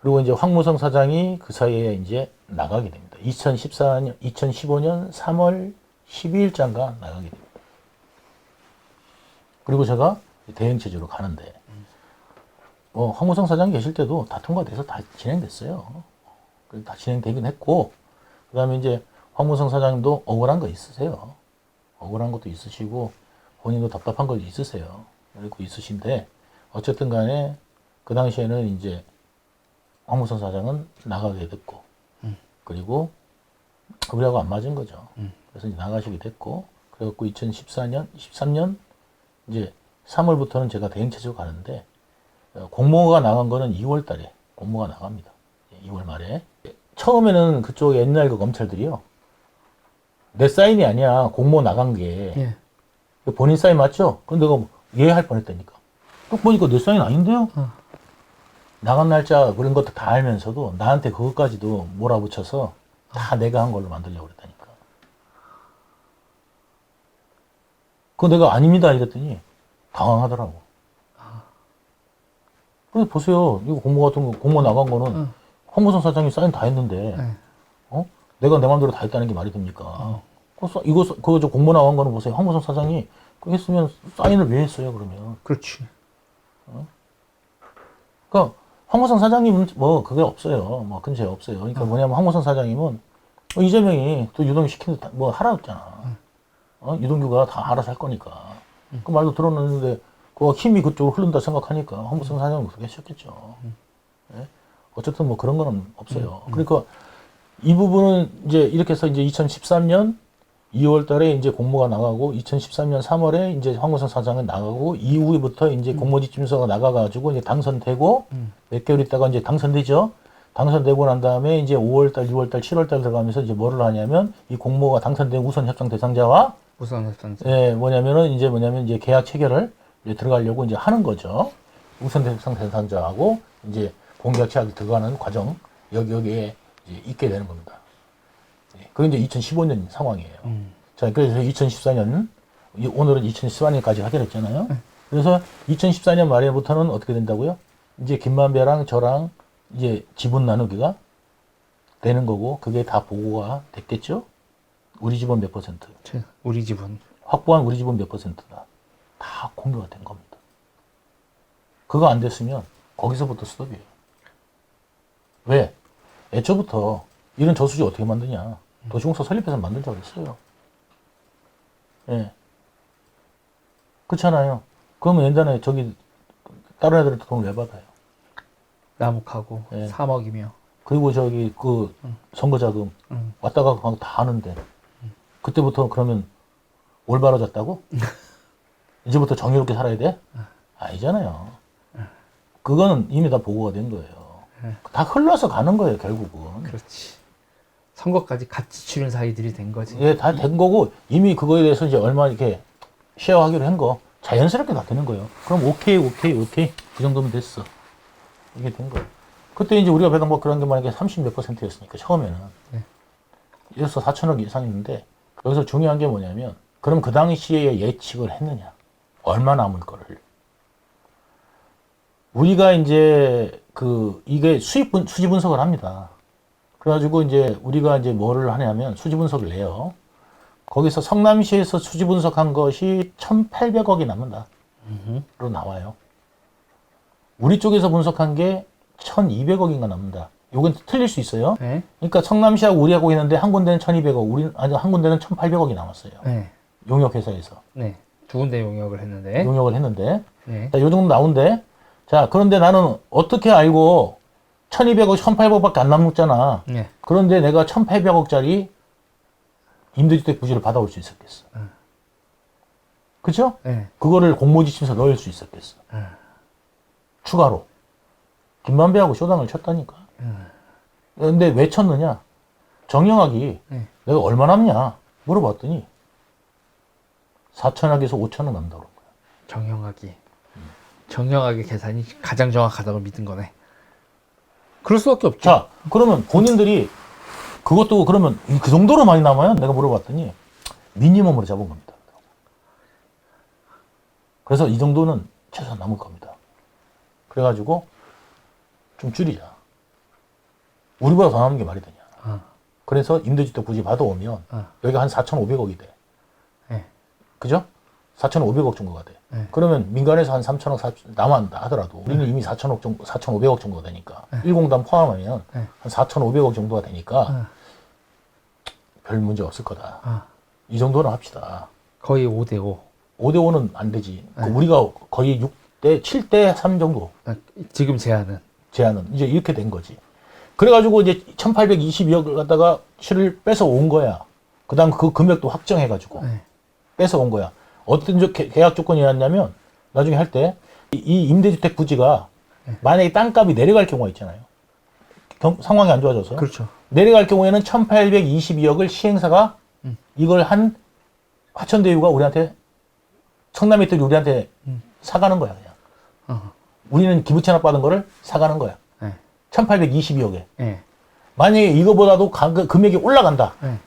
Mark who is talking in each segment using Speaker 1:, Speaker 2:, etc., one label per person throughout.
Speaker 1: 그리고 이제 황무성 사장이 그 사이에 이제 나가게 됩니다. 2015년 3월 12일자인가 나가게 됩니다. 그리고 제가 대행 체제로 가는데, 황무성 사장이 계실 때도 다 통과돼서 다 진행됐어요. 다 진행되긴 했고, 그 다음에 이제 황무성 사장님도 억울한 거 있으세요. 억울한 것도 있으시고, 본인도 답답한 것도 있으세요. 그리고 있으신데, 어쨌든 간에 그 당시에는 이제 황무성 사장은 나가게 됐고, 그리고 우리하고 안 맞은 거죠. 그래서 이제 나가시게 됐고, 그래갖고 13년 이제 3월부터는 제가 대행체제로 가는데, 공모가 나간 거는 2월 달에 공모가 나갑니다. 2월 말에. 처음에는 그쪽 옛날 그 검찰들이요. 내 사인이 아니야. 공모 나간 게.
Speaker 2: 예.
Speaker 1: 본인 사인 맞죠? 근데 내가 예할 뻔했다니까. 또 보니까 내 사인 아닌데요? 나간 날짜 그런 것도 다 알면서도 나한테 그것까지도 몰아붙여서 다 내가 한 걸로 만들려고 그랬다니까. 그거 내가 아닙니다 이랬더니 당황하더라고. 근데 보세요. 이거 공모 같은 거, 공모 나간 거는 황무성 사장이 사인 다 했는데, 내가 내 마음대로 다 했다는 게 말이 됩니까? 그거 저 공모 나간 거는 보세요. 황무성 사장이 그거 했으면 사인을 왜 했어요, 그러면?
Speaker 2: 그렇지.
Speaker 1: 그러니까 황무성 사장님은 뭐 그게 없어요. 뭐 근처에 없어요. 그러니까 뭐냐면 황무성 사장님은 이재명이 또 유동규 시키는 뭐 하라 했잖아. 유동규가 다 알아서 할 거니까. 그 말도 들었는데 그 힘이 그쪽으로 흐른다 생각하니까 황무성 사장은 그렇게 하셨겠죠. 예? 어쨌든 뭐 그런 거는 없어요. 그러니까 이 부분은 이제 이렇게 해서 이제 2013년 2월 달에 이제 공모가 나가고 2013년 3월에 이제 황무성 사장은 나가고 이후부터 이제 공모지침서가 나가가지고 이제 당선되고 몇 개월 있다가 이제 당선되죠. 당선되고 난 다음에 이제 5월 달, 6월 달, 7월 달 들어가면서 이제 뭐를 하냐면 이 공모가 당선된 우선 협상 대상자와
Speaker 2: 우선 협상자.
Speaker 1: 예, 뭐냐면 이제 계약 체결을 이제 들어가려고 이제 하는 거죠. 우선 협상 대상자하고 이제 공개학 계약이 들어가는 과정 여기에 이제 있게 되는 겁니다. 그게 이제 2015년 상황이에요. 자, 그래서 2014년, 오늘은 2014년까지 하기로 했잖아요. 그래서 2014년 말에부터는 어떻게 된다고요? 이제 김만배랑 저랑 이제 지분 나누기가 되는 거고, 그게 다 보고가 됐겠죠? 우리 집은 몇 퍼센트?
Speaker 2: 우리 집은.
Speaker 1: 확보한 우리 집은 몇 퍼센트다. 다 공개가 된 겁니다. 그거 안 됐으면 거기서부터 스톱이에요. 왜? 애초부터 이런 저수지 어떻게 만드냐? 도시공사 설립해서 만들자고 했어요. 예. 그렇잖아요. 그러면 옛날에 저기 다른 애들한테 돈을 왜 받아요?
Speaker 2: 나묵하고
Speaker 1: 예.
Speaker 2: 3억이며.
Speaker 1: 그리고 저기 그 선거자금 왔다 가고 다 하는데 그때부터 그러면 올바라졌다고? 이제부터 정의롭게 살아야 돼? 아니잖아요. 그거는 이미 다 보고가 된 거예요. 다 흘러서 가는 거예요, 결국은.
Speaker 2: 그렇지. 선거까지 같이 치른 사이들이 된 거지.
Speaker 1: 예, 다 된 거고, 이미 그거에 대해서 이제 얼마 이렇게 쉐어하기로 한 거, 자연스럽게 다 되는 거예요. 그럼 오케이. 그 정도면 됐어. 이게 된 거예요. 그때 이제 우리가 배당 그런 게 만약에 30몇 %였으니까, 처음에는. 이래서 4천억 이상이었는데, 여기서 중요한 게 뭐냐면, 그럼 그 당시에 예측을 했느냐. 얼마 남을 거를. 우리가 이제 이게 수지 분석을 합니다. 그래가지고 이제 우리가 이제 뭐를 하냐면 수지 분석을 내요. 거기서 성남시에서 수지 분석한 것이 1,800억이 남는다. 로 나와요. 우리 쪽에서 분석한 게 1,200억인가 남는다. 요건 틀릴 수 있어요.
Speaker 2: 네.
Speaker 1: 그러니까 성남시하고 우리하고 있는데 한 군데는 1,200억, 한 군데는 1,800억이 남았어요.
Speaker 2: 네.
Speaker 1: 용역회사에서.
Speaker 2: 네. 두 군데 용역을 했는데.
Speaker 1: 용역을 했는데.
Speaker 2: 네.
Speaker 1: 자, 요 정도 나온대. 자, 그런데 나는 어떻게 알고 1,200억, 1,800억밖에 안 남았잖아.
Speaker 2: 네.
Speaker 1: 그런데 내가 1,800억짜리 임대주택 부지를 받아올 수 있었겠어. 그죠?
Speaker 2: 네.
Speaker 1: 그거를 공모지침서 넣을 수 있었겠어. 추가로. 김만배하고 쇼당을 쳤다니까. 근데 왜 쳤느냐? 정영학이 내가 얼마 남냐? 물어봤더니 4천억에서 5천억 남다고 그런 거야.
Speaker 2: 정형학의 계산이 가장 정확하다고 믿은 거네. 그럴 수밖에 없죠.
Speaker 1: 자, 그러면 본인들이 그것도 그러면 그 정도로 많이 남아요? 내가 물어봤더니 미니멈으로 잡은 겁니다. 그래서 이 정도는 최소한 남을 겁니다. 그래가지고 좀 줄이자. 우리보다 더 남는 게 말이 되냐.
Speaker 2: 어.
Speaker 1: 그래서 임대주택 부지 받아오면
Speaker 2: 어.
Speaker 1: 여기가 한 4,500억이 돼.
Speaker 2: 네.
Speaker 1: 그죠? 4,500억 정도가 돼.
Speaker 2: 네.
Speaker 1: 그러면 민간에서 한 3,000억 남았다 하더라도 우리는 이미 4,000억 정도, 4,500억 정도가 되니까 1공단 포함하면
Speaker 2: 네.
Speaker 1: 한 4,500억 정도가 되니까 별 문제 없을 거다. 이 정도는 합시다.
Speaker 2: 거의 5대5.
Speaker 1: 5대5는 안 되지. 우리가 거의 6대, 7대3 정도
Speaker 2: 지금 제한은.
Speaker 1: 제한은 이제 이렇게 된 거지. 그래가지고 이제 1822억을 갖다가 실을 뺏어 온 거야. 그 다음 그 금액도 확정해가지고
Speaker 2: 네. 뺏어
Speaker 1: 온 거야. 어떤 계약 조건이었냐면 나중에 할 때 이 임대주택 부지가 만약에 땅값이 내려갈 경우가 있잖아요. 상황이 안 좋아져서.
Speaker 2: 그렇죠.
Speaker 1: 내려갈 경우에는 1822억을 시행사가 이걸 한 화천대유가 우리한테 성남이들이 우리한테 사가는 거야 그냥. 우리는 기부채납 받은 거를 사가는 거야.
Speaker 2: 네.
Speaker 1: 1822억에.
Speaker 2: 네.
Speaker 1: 만약에 이거보다도 금액이 올라간다.
Speaker 2: 네.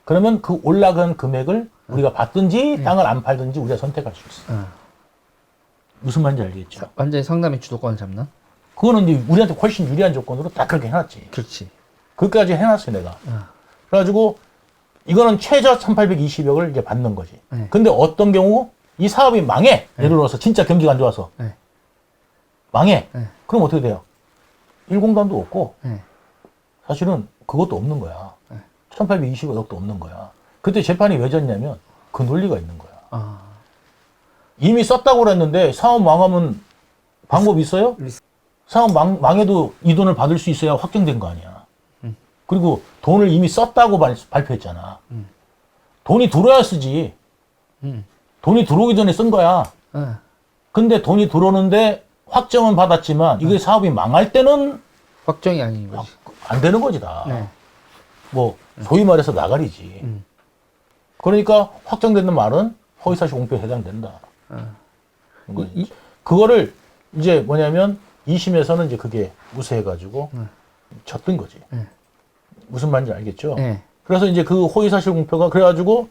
Speaker 1: 그러면 그 올라간 금액을 우리가 받든지 땅을 안 팔든지 우리가 선택할 수 있어. 무슨 말인지 알겠죠?
Speaker 2: 완전히 성남의 주도권을 잡는?
Speaker 1: 그거는 이제 우리한테 훨씬 유리한 조건으로 딱 그렇게 해놨지.
Speaker 2: 그렇지.
Speaker 1: 그것까지 해놨어요, 내가. 그래가지고 이거는 최저 1820억을 이제 받는 거지.
Speaker 2: 네.
Speaker 1: 근데 어떤 경우 이 사업이 망해. 예를 들어서 진짜 경기가 안 좋아서.
Speaker 2: 네.
Speaker 1: 망해.
Speaker 2: 네.
Speaker 1: 그럼 어떻게 돼요? 1공단도 없고
Speaker 2: 네.
Speaker 1: 사실은 그것도 없는 거야. 1820억도 없는 거야. 그때 재판이 왜 졌냐면 그 논리가 있는 거야. 이미 썼다고 그랬는데 사업 망하면 방법 있어요? 사업 망해도 이 돈을 받을 수 있어야 확정된 거 아니야. 그리고 돈을 이미 썼다고 발표했잖아. 돈이 들어야 쓰지. 돈이 들어오기 전에 쓴 거야. 근데 돈이 들어오는데 확정은 받았지만 이게 사업이 망할 때는
Speaker 2: 확정이 아닌 거지.
Speaker 1: 안 되는 거지 다.
Speaker 2: 네.
Speaker 1: 뭐 소위 말해서 나가리지. 그러니까 확정되는 말은 허위사실 공표에 해당된다. 그거를 이제 뭐냐면 2심에서는 이제 그게 무죄해가지고 졌던 거지. 무슨 말인지 알겠죠?
Speaker 2: 네.
Speaker 1: 그래서 이제 그 허위사실 공표가 그래가지고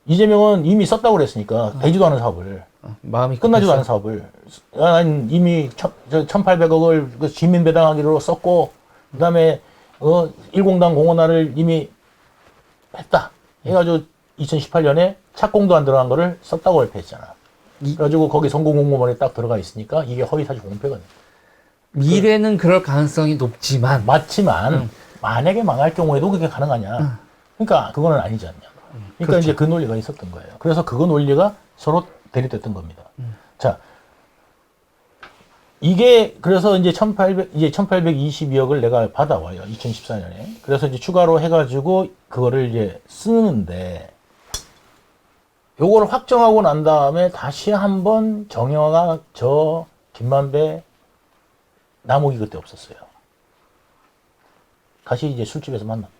Speaker 1: 이재명은 이미 썼다고 그랬으니까 되지도 않은 사업을
Speaker 2: 마음이
Speaker 1: 끝나지도
Speaker 2: 급했어.
Speaker 1: 않은 사업을 난 이미 1,800억을 그 시민 배당하기로 썼고 그다음에 1공단 공원화를 이미 했다 해가지고 2018년에 착공도 안 들어간 거를 썼다고 발표했잖아. 그래가지고 거기 성공공모원에 딱 들어가 있으니까 이게 허위사실 공표가 돼.
Speaker 2: 미래는 그럴 가능성이 높지만
Speaker 1: 맞지만 만약에 망할 경우에도 그게 가능하냐? 그러니까 그거는 아니지 않냐. 그러니까
Speaker 2: 그렇죠.
Speaker 1: 이제 그 논리가 있었던 거예요. 그래서 그 논리가 서로 대립됐던 겁니다. 자, 이게 그래서 이제 1822억을 내가 받아와요. 2014년에. 그래서 이제 추가로 해가지고 그거를 이제 쓰는데 요거를 확정하고 난 다음에 다시 한번 정영아가 김만배 남욱이 그때 없었어요. 다시 이제 술집에서 만납니다.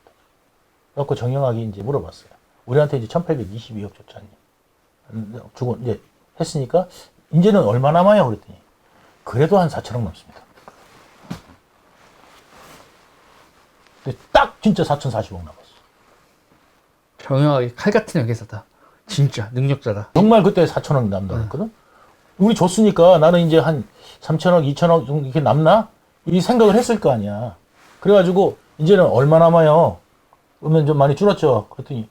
Speaker 1: 그래갖고 정영학이 이제 물어봤어요. 우리한테 이제 1822억 줬잖니. 주고 이제 했으니까 이제는 얼마 남아요? 그랬더니 그래도 한 4천억 남습니다. 근데 딱 진짜 4,040억 남았어.
Speaker 2: 정형하게 칼 같은 여기서다. 진짜 능력자다.
Speaker 1: 정말 그때 4천억 남다고 했거든. 우리 줬으니까 나는 이제 한 3천억, 2천억 정도 이렇게 남나? 이 생각을 했을 거 아니야. 그래가지고 이제는 얼마 남아요? 그러면 좀 많이 줄었죠. 그랬더니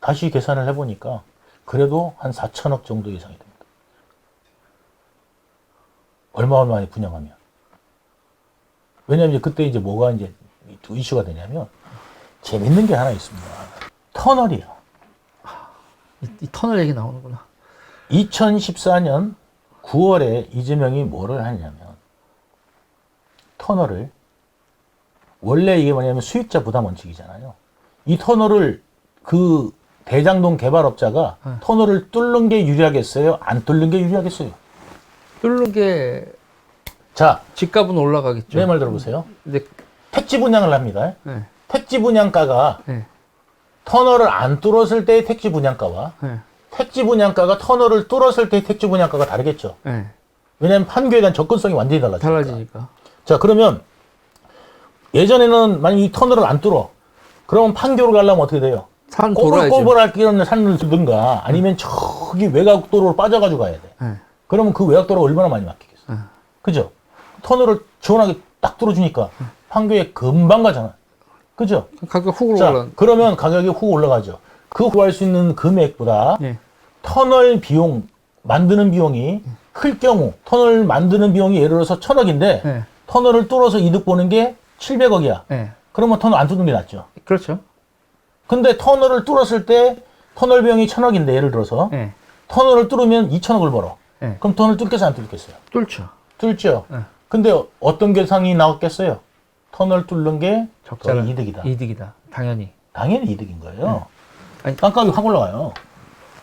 Speaker 1: 다시 계산을 해보니까 그래도 한 4천억 정도 예상이 됩니다. 얼마 만에 분양하면. 왜냐면 그때 이제 뭐가 이제 이슈가 되냐면 재밌는 게 하나 있습니다. 터널이야.
Speaker 2: 이 터널 얘기 나오는구나.
Speaker 1: 2014년 9월에 이재명이 뭐를 하냐면 터널을 원래 이게 뭐냐면 수익자 부담 원칙이잖아요. 이 터널을 그 대장동 개발업자가 터널을 뚫는 게 유리하겠어요? 안 뚫는 게 유리하겠어요?
Speaker 2: 뚫는 게
Speaker 1: 자,
Speaker 2: 집값은 올라가겠죠.
Speaker 1: 내 말 들어보세요.
Speaker 2: 근데
Speaker 1: 택지 분양을 합니다.
Speaker 2: 네.
Speaker 1: 택지 분양가가
Speaker 2: 네.
Speaker 1: 터널을 안 뚫었을 때의 택지 분양가와
Speaker 2: 네.
Speaker 1: 택지 분양가가 터널을 뚫었을 때의 택지 분양가가 다르겠죠.
Speaker 2: 네.
Speaker 1: 왜냐하면 판교에 대한 접근성이 완전히 달라지니까.
Speaker 2: 달라지니까.
Speaker 1: 자, 그러면 예전에는 만약 이 터널을 안 뚫어. 그러면 판교를 가려면 어떻게 돼요?
Speaker 2: 산 돌아야죠.
Speaker 1: 꼬불꼬불할 끼는 산을 두든가 아니면 저기 외곽도로로 빠져가지고 가야 돼.
Speaker 2: 네.
Speaker 1: 그러면 그 외곽도로가 얼마나 많이 막히겠어. 그죠? 터널을 시원하게 딱 뚫어주니까 판교에 금방 가잖아. 그죠?
Speaker 2: 가격 훅
Speaker 1: 자,
Speaker 2: 올라.
Speaker 1: 그러면 가격이 훅 올라가죠. 그 구할 수 있는 금액보다
Speaker 2: 예.
Speaker 1: 터널 비용, 만드는 비용이 클 경우, 터널 만드는 비용이 예를 들어서 1,000억인데,
Speaker 2: 예.
Speaker 1: 터널을 뚫어서 이득 보는 게 700억이야.
Speaker 2: 예.
Speaker 1: 그러면 터널 안 뚫는 게 낫죠.
Speaker 2: 그렇죠.
Speaker 1: 근데 터널을 뚫었을 때, 터널 비용이 1,000억인데, 예를 들어서,
Speaker 2: 예.
Speaker 1: 터널을 뚫으면 2,000억을 벌어.
Speaker 2: 예.
Speaker 1: 그럼 터널 뚫겠어요, 안 뚫겠어요?
Speaker 2: 뚫죠.
Speaker 1: 뚫죠.
Speaker 2: 예.
Speaker 1: 근데 어떤 계산이 나왔겠어요? 터널 뚫는 게 더
Speaker 2: 적자는
Speaker 1: 이득이다.
Speaker 2: 이득이다. 당연히.
Speaker 1: 당연히 이득인 거예요.
Speaker 2: 아니,
Speaker 1: 땅값이 확 올라가요.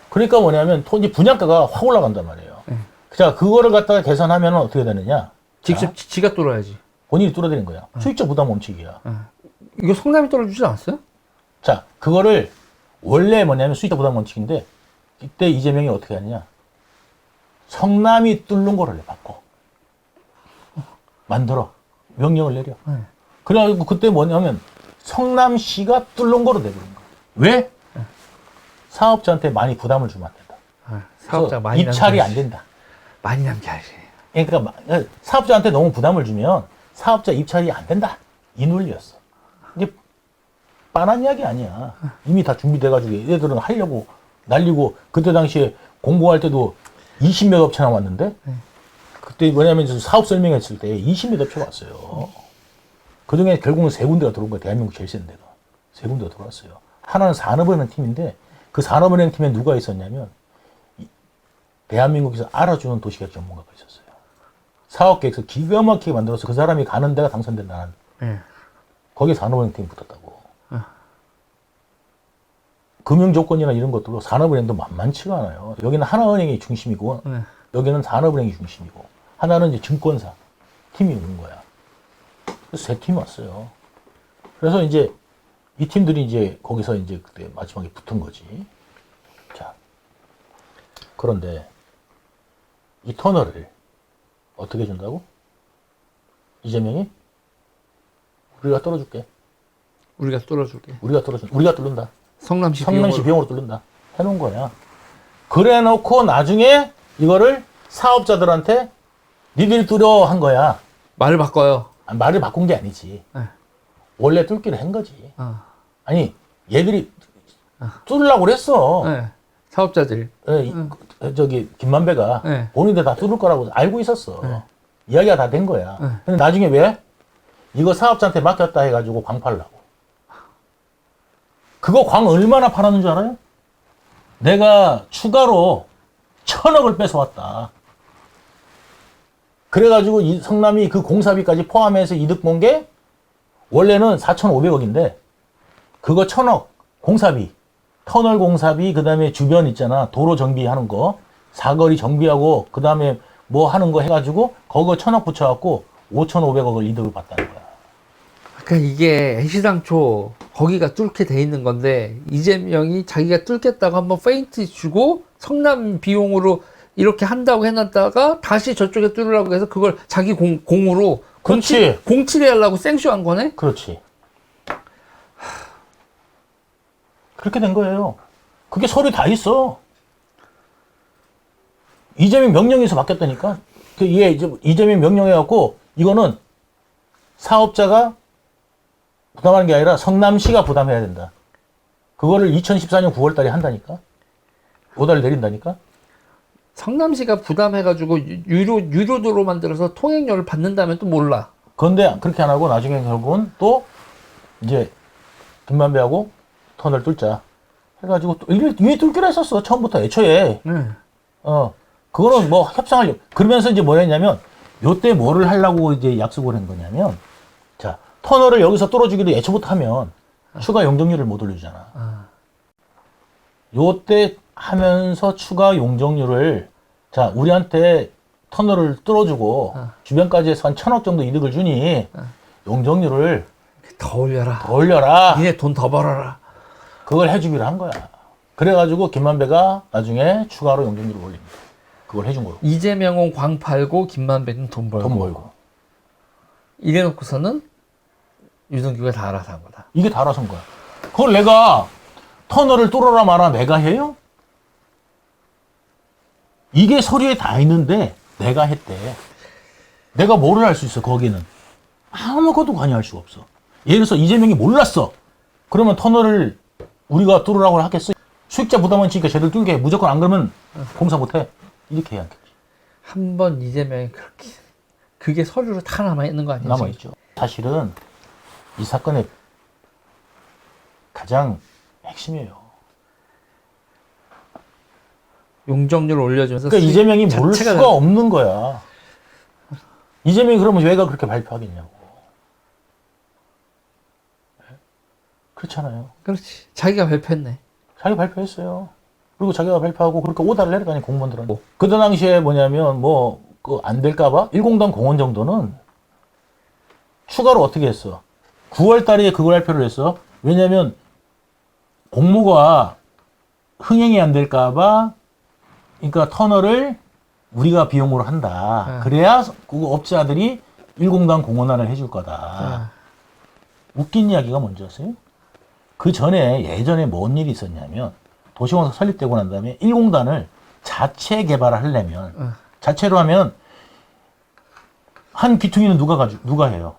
Speaker 1: 그러니까 뭐냐면 이제 분양가가 확 올라간단 말이에요. 자, 그거를 갖다가 계산하면 어떻게 되느냐?
Speaker 2: 직접 지가 뚫어야지.
Speaker 1: 본인이 뚫어드린 거야. 수익적 부담 원칙이야.
Speaker 2: 이거 성남이 뚫어주지 않았어요?
Speaker 1: 자, 그거를 원래 뭐냐면 수익적 부담 원칙인데 이때 이재명이 어떻게 하느냐? 성남이 뚫는 거를 바꿔. 만들어. 명령을 내려. 그래가지고 그때 뭐냐면 성남시가 뚫는 거로 돼버린 거야. 왜? 사업자한테 많이 부담을 주면 안 된다.
Speaker 2: 사업자
Speaker 1: 그래서
Speaker 2: 많이
Speaker 1: 입찰이
Speaker 2: 남겨야지.
Speaker 1: 안 된다.
Speaker 2: 많이 남겨야지.
Speaker 1: 그러니까 사업자한테 너무 부담을 주면 사업자 입찰이 안 된다. 이 논리였어. 이게 빤한 이야기 아니야. 이미 다 준비돼가지고 얘들은 하려고 날리고 그때 당시에 공고할 때도 20몇 업체 나왔는데 그때 뭐냐면 사업 설명했을 때 20몇 업체 왔어요. 그중에 결국은 세 군데가 들어온 거야. 대한민국 제일 센 데가. 세 군데가 들어왔어요. 하나는 산업은행 팀인데 그 산업은행 팀에 누가 있었냐면 대한민국에서 알아주는 도시계획 전문가가 있었어요. 사업계획서 기가 막히게 만들어서 그 사람이 가는 데가 당선된다는. 거기에 산업은행 팀이 붙었다고. 금융 조건이나 이런 것들로 산업은행도 만만치가 않아요. 여기는 하나은행이 중심이고 여기는 산업은행이 중심이고 하나는 이제 증권사 팀이 오는 거야. 그래서 세 팀이 왔어요. 그래서 이제 이 팀들이 이제 거기서 이제 그때 마지막에 붙은 거지. 자, 그런데 이 터널을 어떻게 준다고? 이재명이 우리가 뚫어줄게.
Speaker 2: 우리가 뚫어줄게.
Speaker 1: 우리가 뚫는다.
Speaker 2: 성남시
Speaker 1: 비용으로 뚫는다. 해놓은 거야. 그래 놓고 나중에 이거를 사업자들한테 니들이 뚫어 한 거야.
Speaker 2: 말을 바꿔요.
Speaker 1: 말을 바꾼 게 아니지. 원래 뚫기를 한 거지. 아니, 얘들이 뚫으려고 그랬어.
Speaker 2: 사업자들.
Speaker 1: 저기, 김만배가 본인들 다 뚫을 거라고 알고 있었어. 이야기가 다 된 거야. 근데 나중에 왜? 이거 사업자한테 맡겼다 해가지고 광 팔라고. 그거 광 얼마나 팔았는 줄 알아요? 내가 추가로 1,000억을 뺏어왔다. 그래가지고 이 성남이 그 공사비까지 포함해서 이득 본 게 원래는 4,500억인데 그거 1,000억 공사비, 터널 공사비, 그 다음에 주변 있잖아. 도로 정비하는 거, 사거리 정비하고 그 다음에 뭐 하는 거 해가지고 그거 1,000억 붙여갖고 5,500억을 이득을 봤다는 거야.
Speaker 2: 그러니까 이게 애시당초 거기가 뚫게 돼 있는 건데 이재명이 자기가 뚫겠다고 한번 페인트 주고 성남 비용으로 이렇게 한다고 해놨다가 다시 저쪽에 뚫으라고 해서 그걸 자기 공으로
Speaker 1: 그렇지.
Speaker 2: 공칠해 하려고 생쇼한 거네?
Speaker 1: 그렇지. 그렇게 된 거예요. 그게 서류 다 있어. 이재명 명령에서 맡겼다니까. 이게 이제 이재명 명령해갖고 이거는 사업자가 부담하는 게 아니라 성남시가 부담해야 된다. 그거를 2014년 9월 달에 한다니까. 오다를 내린다니까.
Speaker 2: 성남시가 부담해가지고 유료도로 만들어서 통행료를 받는다면 또 몰라.
Speaker 1: 그런데 그렇게 안 하고 나중에 결국은 또 이제 김만배하고 터널 뚫자 해가지고 이미 뚫기로 했었어. 처음부터 애초에. 그거는 뭐 협상하려고. 그러면서 이제 뭐 했냐면 요때 뭐를 하려고 이제 약속을 한 거냐면 자, 터널을 여기서 뚫어주기로 애초부터 하면 추가 용적률을 못 올려주잖아. 요때 하면서 추가 용적률을 자, 우리한테 터널을 뚫어주고 주변까지 해서 한 1,000억 정도 이득을 주니 용적률을
Speaker 2: 더 올려라.
Speaker 1: 더 올려라.
Speaker 2: 니네 돈 더 벌어라.
Speaker 1: 그걸 해주기로 한 거야. 그래가지고 김만배가 나중에 추가로 용적률을 올립니다. 그걸 해준 거로.
Speaker 2: 이재명은 광 팔고 김만배는 돈 벌고.
Speaker 1: 돈 벌고.
Speaker 2: 이래놓고서는 유동규가 다 알아서 한 거다.
Speaker 1: 이게 다 알아서 한 거야. 그걸 내가 터널을 뚫어라 마라 내가 해요? 이게 서류에 다 있는데 내가 했대. 내가 뭐를 할 수 있어 거기는. 아무것도 관여할 수가 없어. 예를 들어서 이재명이 몰랐어. 그러면 터널을 우리가 뚫으라고 하겠어? 수익자 부담은 지니까 쟤들 뚫게 해. 무조건 안 그러면 공사 못해. 이렇게 해야 돼.
Speaker 2: 한 번 이재명이 그렇게 그게 서류로 다 남아있는 거 아니에요?
Speaker 1: 남아있죠. 사실은 이 사건의 가장 핵심이에요.
Speaker 2: 용적률 올려주면서
Speaker 1: 그러니까 이재명이 모를
Speaker 2: 자체가
Speaker 1: 수가 없는 거야. 이재명이 그러면 왜가 그렇게 발표하겠냐고. 그렇잖아요.
Speaker 2: 그렇지. 자기가 발표했네.
Speaker 1: 자기 발표했어요. 그리고 자기가 발표하고 그렇게 오다를 내려가니 공무원들한테. 그때 당시에 뭐냐면 뭐 그 안 될까봐 1공단 공원 정도는 추가로 어떻게 했어? 9월 달에 그걸 발표를 했어. 왜냐면 공모가 흥행이 안 될까봐 그러니까 터널을 우리가 비용으로 한다. 그래야 그 업자들이 1공단 공원안을 해줄 거다. 웃긴 이야기가 뭔지 아세요? 그 전에 예전에 뭔 일이 있었냐면 도시공사 설립되고 난 다음에 1공단을 자체 개발을 하려면 자체로 하면 한 귀퉁이는 누가 해요?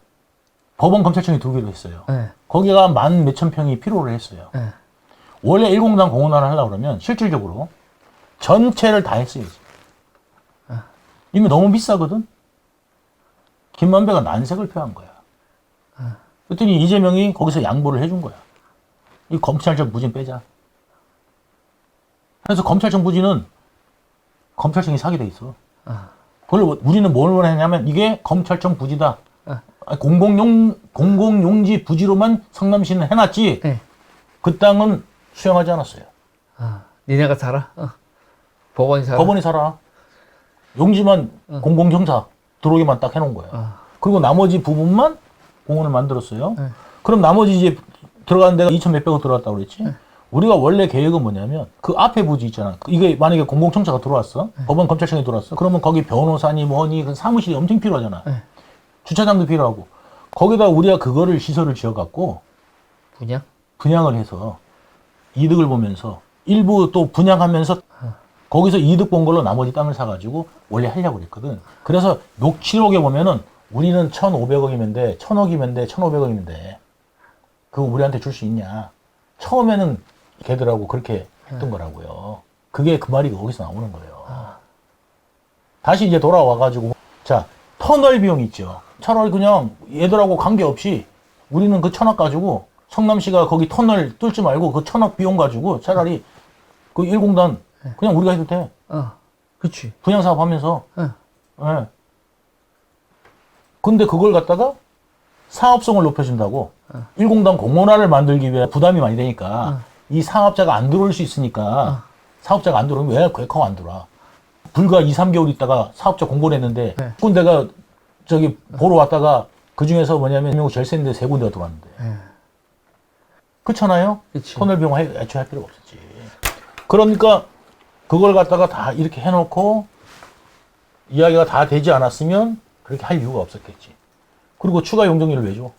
Speaker 1: 법원 검찰청이 들어오기로 했어요. 거기가 만 몇천 평이 필요로 했어요. 원래 1공단 공원안을 하려고 그러면 실질적으로 전체를 다 했어야지. 이미 너무 비싸거든? 김만배가 난색을 표한 거야. 그랬더니 이재명이 거기서 양보를 해준 거야. 이 검찰청 부진 빼자. 그래서 검찰청 부진은 검찰청이 사게 돼 있어. 그걸 우리는 뭘 원하냐면 이게 검찰청 부지다. 공공용지 부지로만 성남시는 해놨지.
Speaker 2: 네.
Speaker 1: 그 땅은 수용하지 않았어요.
Speaker 2: 니네가 살아? 법원이 살아?
Speaker 1: 법원이 살아. 용지만 공공경사 들어오게만 딱 해놓은 거야. 그리고 나머지 부분만 공원을 만들었어요. 그럼 나머지 이제 들어가는 데가 2천 몇백억 들어갔다고 그랬지. 우리가 원래 계획은 뭐냐면 그 앞에 부지 있잖아. 이게 만약에 공공청사가 들어왔어. 법원 검찰청이 들어왔어. 그러면 거기 변호사니 뭐니 그 사무실이 엄청 필요하잖아. 주차장도 필요하고. 거기다 우리가 그거를 시설을 지어갖고 분양을 해서 이득을 보면서 일부 또 분양하면서 거기서 이득 본 걸로 나머지 땅을 사가지고 원래 하려고 그랬거든. 그래서 녹취록에 보면은 우리는 1,500억이면 돼, 1,000억이면 돼, 1,500억이면 돼. 그거 우리한테 줄 수 있냐. 처음에는 걔들하고 그렇게 했던 거라고요. 그게 그 말이 거기서 나오는 거예요. 다시 이제 돌아와가지고 자 터널 비용 있죠. 차라리 그냥 얘들하고 관계없이 우리는 그 1,000억 가지고 성남시가 거기 터널 뚫지 말고 그 1,000억 비용 가지고 차라리 그 1공단 그냥 우리가 해도 돼.
Speaker 2: 그치.
Speaker 1: 분양사업 하면서. 예. 근데 그걸 갖다가 사업성을 높여준다고 1공단 공원화를 만들기 위해 부담이 많이 되니까 이 사업자가 안 들어올 수 있으니까 사업자가 안 들어오면 왜 궤커가 안 들어와. 불과 2, 3개월 있다가 사업자 공고를 했는데 군데가 저기 보러 왔다가 그 중에서 뭐냐면 제일 센데 3군데가 들어왔는데. 그렇잖아요?
Speaker 2: 그치.
Speaker 1: 터널 비용 애초에 할 필요가 없었지. 그러니까 그걸 갖다가 다 이렇게 해놓고 이야기가 다 되지 않았으면 그렇게 할 이유가 없었겠지. 그리고 추가 용적률을 왜 줘?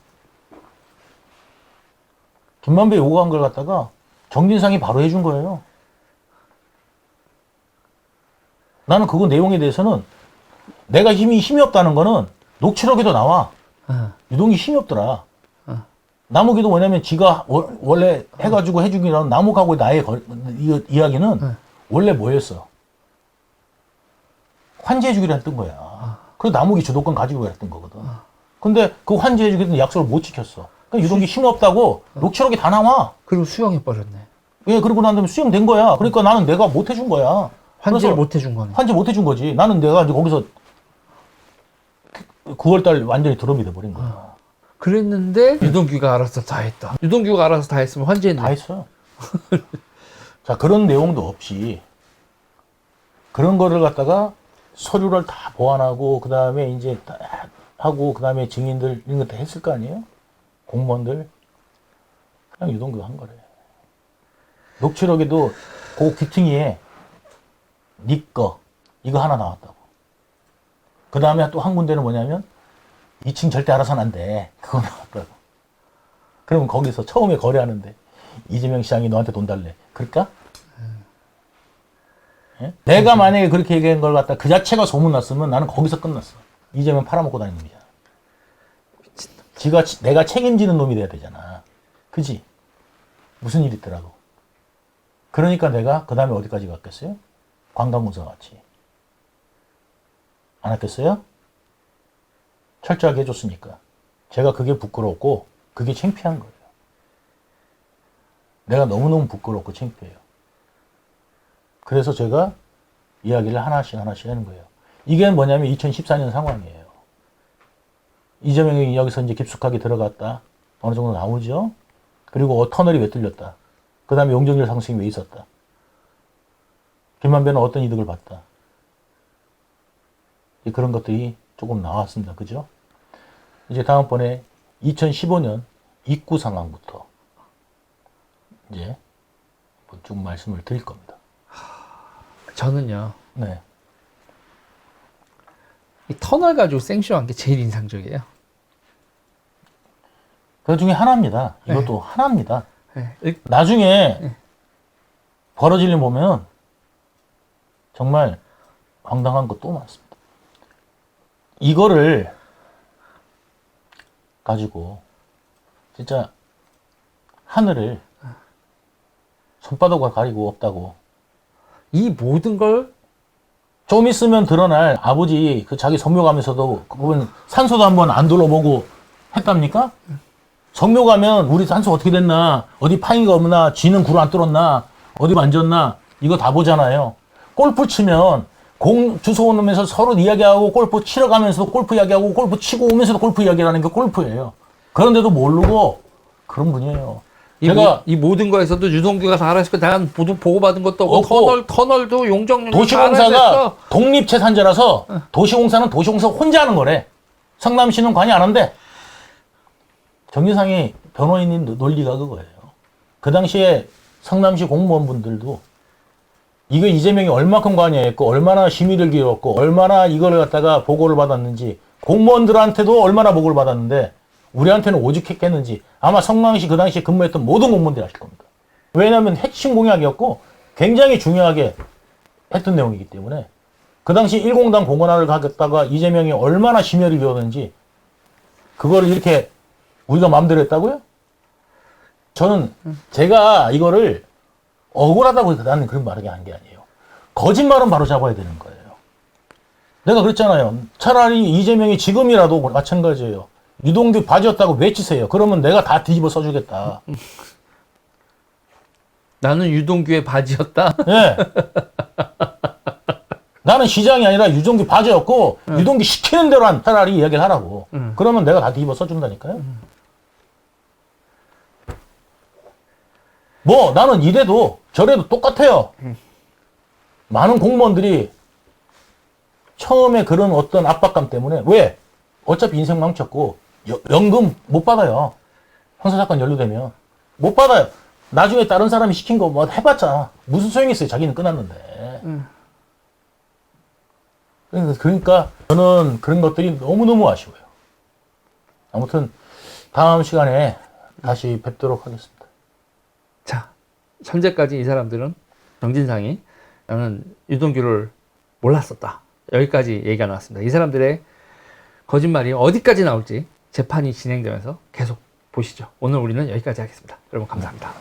Speaker 1: 김만배 요구한 걸 갖다가 정진상이 바로 해준 거예요. 나는 그거 내용에 대해서는 내가 힘이 없다는 거는 녹취록에도 나와. 유동이 힘이 없더라. 남욱이도 뭐냐면 지가 원래 해가지고 해주기는 남욱하고 나의 이야기는 원래 뭐였어? 환지해주기로 했던 거야. 그래서 남욱이 주도권 가지고 했던 거거든. 근데 그 환지해주기는 약속을 못 지켰어. 그러니까 유동기 힘 없다고 녹취록이 다 나와.
Speaker 2: 그리고 수용해버렸네.
Speaker 1: 예, 그리고 난 다음에 수용된 거야. 그러니까 나는 내가 못 해준 거야.
Speaker 2: 환지를 못 해준 거네.
Speaker 1: 환지 못 해준 거지. 나는 내가 이제 거기서 9월달 완전히 드럼이 돼버린 거야.
Speaker 2: 그랬는데 유동규가 알아서 다 했다. 유동규가 알아서 다 했으면 환지했네.
Speaker 1: 다 했어요. 자, 그런 내용도 없이 그런 거를 갖다가 서류를 다 보완하고 그 다음에 이제 다 하고 그 다음에 증인들 이런 거 다 했을 거 아니에요? 공무원들 그냥 유동규가 한 거래. 녹취록에도 그 귀퉁이에 니 거 이거 하나 나왔다고. 그 다음에 또 한 군데는 뭐냐면 2층 절대 알아서는 안 돼. 그거 나왔다고. 그러면 거기서 처음에 거래하는데 이재명 시장이 너한테 돈 달래. 그럴까? 예? 내가 만약에 그렇게 얘기한 걸 갖다 그 자체가 소문났으면 나는 거기서 끝났어. 이재명 팔아먹고 다니는 놈이야. 내가 책임지는 놈이 돼야 되잖아. 그지? 무슨 일 있더라도. 그러니까 내가 그 다음에 어디까지 갔겠어요? 관광공사 같이. 안 했겠어요? 철저하게 해줬으니까. 제가 그게 부끄럽고 그게 창피한 거예요. 내가 너무너무 부끄럽고 창피해요. 그래서 제가 이야기를 하나씩 하는 거예요. 이게 뭐냐면 2014년 상황이에요. 이재명이 여기서 이제 깊숙하게 들어갔다. 어느 정도 나오죠. 그리고 터널이 왜 뚫렸다. 그 다음에 용적률 상승이 왜 있었다. 김만배는 어떤 이득을 봤다. 그런 것들이 조금 나왔습니다. 그죠? 이제 다음번에 2015년 입구 상황부터 이제 쭉 말씀을 드릴 겁니다.
Speaker 2: 저는요.
Speaker 1: 네.
Speaker 2: 이 터널 가지고 생쇼한 게 제일 인상적이에요.
Speaker 1: 그 중에 하나입니다. 이것도
Speaker 2: 네.
Speaker 1: 하나입니다.
Speaker 2: 네.
Speaker 1: 나중에 벌어질 일 보면 정말 황당한 것도 많습니다. 이거를 가지고 진짜 하늘을 손바닥과 가리고 없다고.
Speaker 2: 이 모든 걸
Speaker 1: 좀 있으면 드러날 아버지 그 자기 성묘 가면서도 그분 산소도 한번 안 둘러보고 했답니까? 성묘 가면 우리 산소 어떻게 됐나, 어디 파잉이가 없나, 쥐는 굴 안 뚫었나, 어디 만졌나, 이거 다 보잖아요. 골프 치면 공 주워 오면서 서로 이야기하고 골프 치러 가면서도 골프 이야기하고 골프 치고 오면서도 골프 이야기하는 게 골프예요. 그런데도 모르고 그런 분이에요.
Speaker 2: 이 모든 거에서도 유동규가 다 알았을 거 난 보고받은 것도 없고 터널도 용적률
Speaker 1: 도시공사가 독립재산제라서 도시공사는 도시공사 혼자 하는 거래. 성남시는 관여 안 한대. 정유상이 변호인인 논리가 그거예요. 그 당시에 성남시 공무원분들도 이거 이재명이 얼마큼 관여했고 얼마나 심의를 기울였고 얼마나 이걸 갖다가 보고를 받았는지 공무원들한테도 얼마나 보고를 받았는데 우리한테는 오죽했겠는지 아마 성남시 그 당시에 근무했던 모든 공무원들이 아실 겁니다. 왜냐하면 핵심 공약이었고 굉장히 중요하게 했던 내용이기 때문에 그 당시 1공당 공원화를 가겠다가 이재명이 얼마나 심혈을 기울였는지 그거를 이렇게 우리가 마음대로 했다고요? 저는 제가 이거를 억울하다고 나는 그런 말을 한 게 아니에요. 거짓말은 바로 잡아야 되는 거예요. 내가 그랬잖아요. 차라리 이재명이 지금이라도 마찬가지예요. 유동규 바지였다고 외치세요. 그러면 내가 다 뒤집어 써주겠다.
Speaker 2: 나는 유동규의 바지였다?
Speaker 1: 네. 나는 시장이 아니라 유동규 바지였고 유동규 시키는 대로 차라리 이야기를 하라고. 그러면 내가 다 뒤집어 써준다니까요. 뭐 나는 이래도 저래도 똑같아요. 많은 공무원들이 처음에 그런 어떤 압박감 때문에 왜? 어차피 인생 망쳤고 연금 못 받아요. 형사사건 연루되면 못 받아요. 나중에 다른 사람이 시킨 거 뭐 해봤자 무슨 소용이 있어요. 자기는 끝났는데. 그러니까 저는 그런 것들이 너무너무 아쉬워요. 아무튼 다음 시간에 다시 뵙도록 하겠습니다.
Speaker 2: 자, 현재까지 이 사람들은 정진상이 나는 유동규를 몰랐었다. 여기까지 얘기가 나왔습니다. 이 사람들의 거짓말이 어디까지 나올지 재판이 진행되면서 계속 보시죠. 오늘 우리는 여기까지 하겠습니다. 여러분 감사합니다.